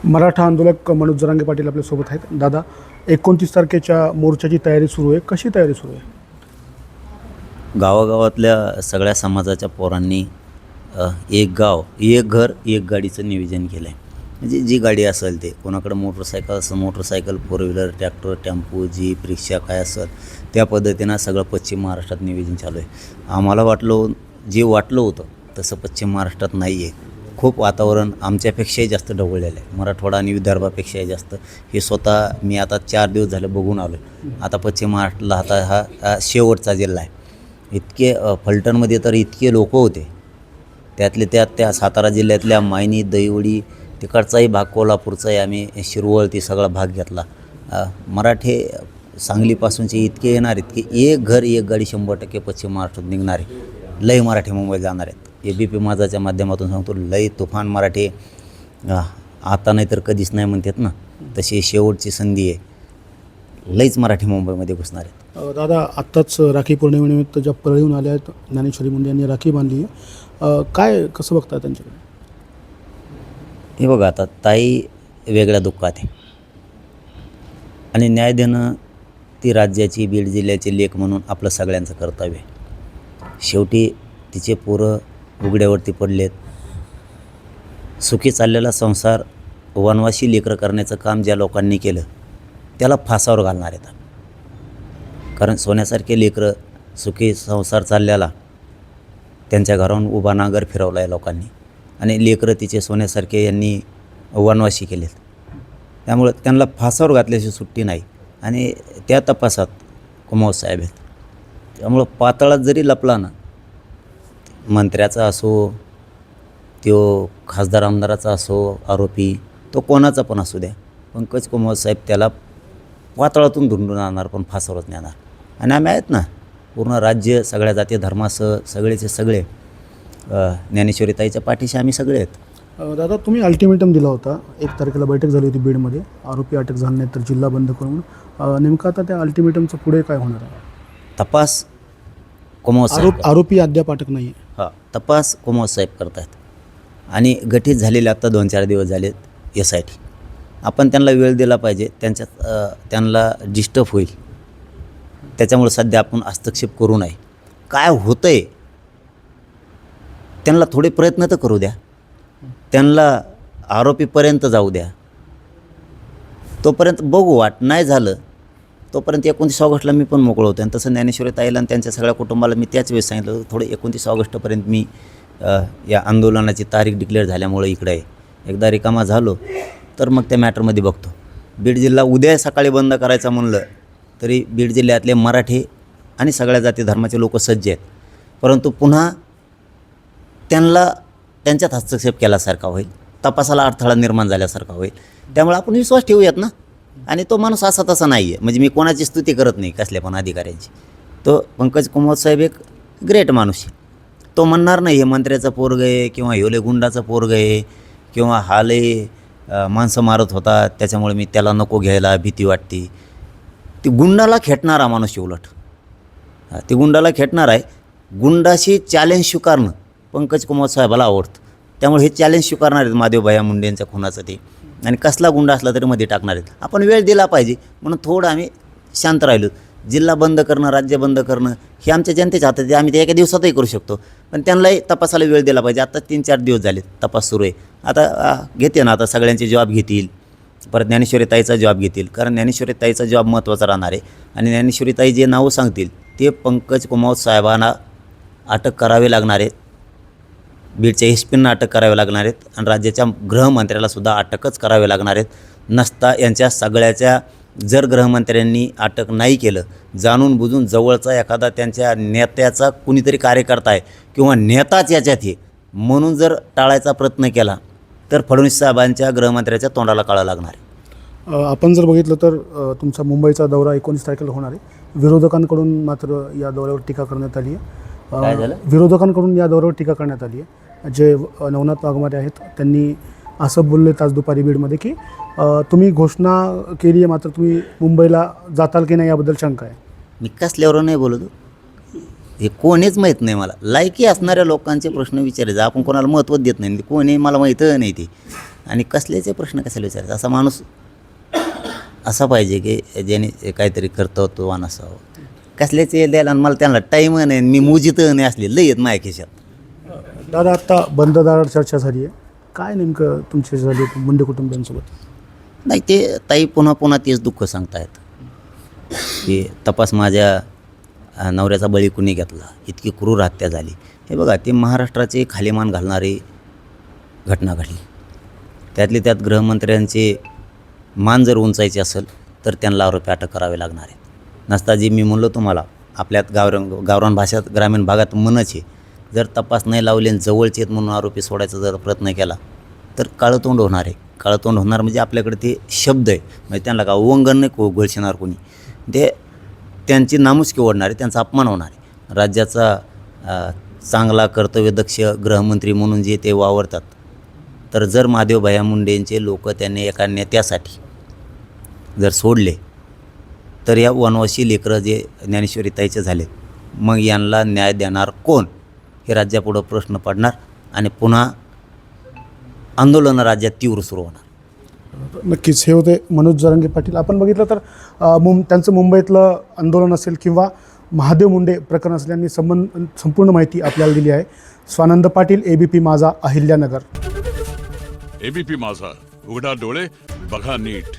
मराठा आंदोलक मनोज जरांगे पाटील आपल्यासोबत आहेत. दादा, 29 तारखेच्या मोर्चाची तयारी सुरू आहे, कशी तयारी सुरू आहे? गावागावातल्या सगळ्या समाजाच्या पोरांनी एक गाव एक घर एक गाडीचं नियोजन केलं आहे. म्हणजे जी गाडी असेल ते, कोणाकडं मोटरसायकल असेल motorcycle, four wheeler, tractor, tempo, jeep, rickshaw काय असेल त्या पद्धतीनं सगळं पश्चिम महाराष्ट्रात नियोजन चालू आहे. आम्हाला वाटलं होतं तसं पश्चिम महाराष्ट्रात नाही आहे. खूप वातावरण आमच्यापेक्षाही जास्त ढवळलेलं आहे, मराठवाडा आणि विदर्भापेक्षाही जास्त. हे स्वतः मी आता 4 दिवस झाले बघून आलो आहे. आता पश्चिम महाराष्ट्राला आता हा शेवटचा जिल्हा आहे. इतके फलटणमध्ये तर इतके लोक होते, त्यातले त्यात त्या सातारा जिल्ह्यातल्या मायनी, दहिवडी तिकडचाही भाग, कोल्हापूरचाही, आम्ही शिरवळ ती सगळा भाग घेतला. मराठे सांगलीपासूनचे इतके येणार आहेत की एक घर एक गाडी 100% पश्चिम महाराष्ट्रात निघणार आहे. लय मराठी मुंबईत जाणार आहेत. ABP माझाच्या माध्यमातून सांगतो, लय तुफान मराठी आता नाही तर कधीच नाही म्हणतात ना, तशी शेवटची संधी आहे. लईच मराठी मुंबईमध्ये घुसणार आहेत. दादा, आत्ताच राखी पौर्णिमेनिमित्त ज्या परळीहून आल्या आहेत ज्ञानेश्वरी मुंडे यांनी राखी बांधली आहे, काय कसं बघता त्यांच्याकडे? हे बघा, आता ताई वेगळ्या दुःखात आहे आणि न्याय देणं ती राज्याची, बीड जिल्ह्याची लेक म्हणून आपलं सगळ्यांचं कर्तव्य आहे. शेवटी तिचे पोरं उघड्यावरती पडलेत. सुखी चाललेला संसार वनवासी लेकरं करण्याचं काम ज्या लोकांनी केलं त्याला फासावर घालणार आहेत. कारण सोन्यासारखे लेकरं, सुखी संसार चालल्याला त्यांच्या घरावरून उभा नांगर फिरवला आहे लोकांनी, आणि लेकरं तिचे सोन्यासारखे यांनी वनवासी केलेत. त्यामुळं त्यांना फासावर घातल्याची सुट्टी नाही. आणि त्या तपासात कुमावत साहेब आहेत. त्यामुळं पातळात जरी लपला ना, मंत्र्याचा असो, तो खासदार आमदाराचा असो आरोपी, तो कोणाचा पण असू द्या, पंकज कुमावत साहेब त्याला पातळातून धुंडून आणणार, पण फासावरच नेणार. आणि आम्ही आहेत ना, पूर्ण राज्य, सगळ्या जाती धर्मासह सगळेचे सगळे ज्ञानेश्वरी ताईच्या पाठीशी आम्ही सगळे आहेत. दादा, तुम्ही अल्टिमेटम दिला होता. 1 तारखेला बैठक झाली होती बीडमध्ये, आरोपी अटक झाले नाही तर जिल्हा बंद करून. नेमकं आता त्या अल्टिमेटमचं पुढे काय होणार आहे? तपास कुमावत साहेब, आरोपी अद्याप अटक नाही आहे. तपास कुमावत साहेब करत आहेत. आणि गठीत झालेले आत्ता 2-4 दिवस झालेत SIT. आपण त्यांना वेळ दिला पाहिजे. त्यांना डिस्टर्ब होईल, त्याच्यामुळे सध्या आपण हस्तक्षेप करू नये. काय होतं आहे त्यांना थोडे प्रयत्न तर करू द्या, त्यांना आरोपीपर्यंत जाऊ द्या, तोपर्यंत बघू. वाट नाही झालं तोपर्यंत 29 ऑगस्टला मी पण मोकळं होतो. आणि तसं ज्ञानेश्वरी ताईला आणि त्यांच्या सगळ्या कुटुंबाला मी त्याच वेळेस सांगितलं, थोडं 29 ऑगस्टपर्यंत मी या आंदोलनाची तारीख डिक्लेअर झाल्यामुळे इकडे आहे. एकदा रिकामा झालो तर मग त्या मॅटरमध्ये बघतो. बीड जिल्हा उद्या सकाळी बंद करायचा म्हणलं तरी बीड जिल्ह्यातले मराठी आणि सगळ्या जाती धर्माचे लोक सज्ज आहेत. परंतु पुन्हा त्यांना त्यांच्यात हस्तक्षेप केल्यासारखा होईल, तपासाला अडथळा निर्माण झाल्यासारखा होईल. त्यामुळे आपण विश्वास ठेवूयात ना. आणि तो माणूस असा तसा नाही आहे. म्हणजे मी कोणाची स्तुती करत नाही कसल्या पण अधिकाऱ्यांची. तो पंकज कुमावत साहेब एक ग्रेट माणूस आहे. तो म्हणणार नाही हे मंत्र्याचं पोरगं आहे किंवा ह्योले गुंडाचं पोरगं आहे किंवा हाले माणसं मारत होता त्याच्यामुळे मी त्याला नको घ्यायला भीती वाटते. ती गुंडाला खेटणारा माणूस आहे. उलट ती गुंडाला खेटणार आहे. गुंडाशी चॅलेंज स्वीकारणं पंकज कुमावत साहेबाला आवडतं. त्यामुळे हे चॅलेंज स्वीकारणार आहेत महादेवभाया मुंडेंच्या खुनाचं ते. आणि कसला गुंडा असला तरी मध्ये टाकणार आहेत. आपण वेळ दिला पाहिजे म्हणून थोडं आम्ही शांत राहिलो. जिल्हा बंद करणं, राज्य बंद करणं हे आमच्या जनतेच्या हातात आहे. आम्ही ते एका दिवसातही करू शकतो, पण त्यांनाही तपासाला वेळ दिला पाहिजे. आता 3-4 दिवस झाले तपास सुरू आहे. आता घेते ना, आता सगळ्यांचे जॉब घेतील, परत ज्ञानेश्वरी ताईचा जॉब घेतील. कारण ज्ञानेश्वरी ताईचा जॉब महत्त्वाचा राहणार आहे. आणि ज्ञानेश्वरी ताई जे नावं सांगतील ते पंकज कुमावत साहेबांना अटक करावे लागणार आहेत, बीडच्या SPंना अटक करावे लागणार आहेत, आणि राज्याच्या गृहमंत्र्यालासुद्धा अटकच करावे लागणार आहेत. नसता यांच्या सगळ्याच्या जर गृहमंत्र्यांनी अटक नाही केलं, जाणून बुजून जवळचा एखादा त्यांच्या नेत्याचा कुणीतरी कार्यकर्ता आहे किंवा नेताच याच्यात आहे म्हणून जर टाळायचा प्रयत्न केला तर फडणवीस साहेबांच्या गृहमंत्र्याच्या तोंडाला काळा लागणार आहे. आपण जर बघितलं तर तुमचा मुंबईचा दौरा 19 तारखेला होणार आहे. विरोधकांकडून मात्र या दौऱ्यावर टीका करण्यात आली आहे. विरोधकांकडून या दौऱ्यावर टीका करण्यात आली आहे. जे नवनाथ वाघमारे आहेत त्यांनी असं बोलले आज दुपारी बीडमध्ये की तुम्ही घोषणा केली आहे मात्र तुम्ही मुंबईला जाताल की नाही याबद्दल शंका आहे. मी कसल्यावर नाही बोलतो, हे कोणीच माहीत नाही मला. लायकी असणाऱ्या लोकांचे प्रश्न विचारायचे. आपण कोणाला महत्त्व देत नाही. कोणी मला माहीत नाही ते. आणि कसल्याचे प्रश्न कशाला विचारायचा. असा माणूस असा पाहिजे की ज्याने काहीतरी कर्तृत्ववान असावं. कसल्याचे द्यायला आणि मला त्यांना टाईम नाही, मी मुजीत नाही असले लई आहेत माझ्या खिशात. दादा आत्ता बंद दारावर चर्चा झाली आहे, काय नेमकं तुमची झाली मुंडे कुटुंबियांसोबत? नाही, ते ताई पुन्हा पुन्हा तेच दुःख सांगतायत की तपास माझ्या नवऱ्याचा बळी कुणी घेतला, इतकी क्रूर हत्या झाली. हे बघा, ते महाराष्ट्राचे खालीमान घालणारी घटना घडली. त्यातली त्यात गृहमंत्र्यांचे मान जर उंचायचे असेल तर त्यांना आरोपी अटक करावे लागणार आहेत. नसता जी मी म्हणलो तुम्हाला, आपल्यात गावरान भाषेत ग्रामीण भागात म्हणच आहे, जर तपास नाही लावले आणि जवळचे आहेत म्हणून आरोपी सोडायचा जर प्रयत्न केला तर काळतोंड होणार आहे. काळतोंड होणार म्हणजे आपल्याकडे ते शब्द आहे, म्हणजे त्यांना का उल्लंघन नाही घोळशिणार कोणी, ते त्यांची नामुष्की ओढणार आहे, त्यांचा अपमान होणार आहे. राज्याचा चांगला कर्तव्यदक्ष गृहमंत्री म्हणून जे ते वावरतात, तर जर महादेव भैया मुंडेंचे लोक त्यांनी एका नेत्यासाठी जर सोडले तर या वनवासी लेकरं जे ज्ञानेश्वरीताईचे झाले, मग यांना न्याय देणार कोण, हे राज्यापुढं प्रश्न पडणार आणि पुन्हा आंदोलनं राज्यात तीव्र सुरू होणार. नक्कीच हे होते मनोज जरांगे पाटील. आपण बघितलं तर त्यांचं मुंबईतलं आंदोलन असेल किंवा महादेव मुंडे प्रकरण असेल, यांनी संपूर्ण माहिती आपल्याला दिली आहे. स्वानंद पाटील, ABP माझा, अहिल्यानगर. ABP माझा, उघडा डोळे बघा नीट.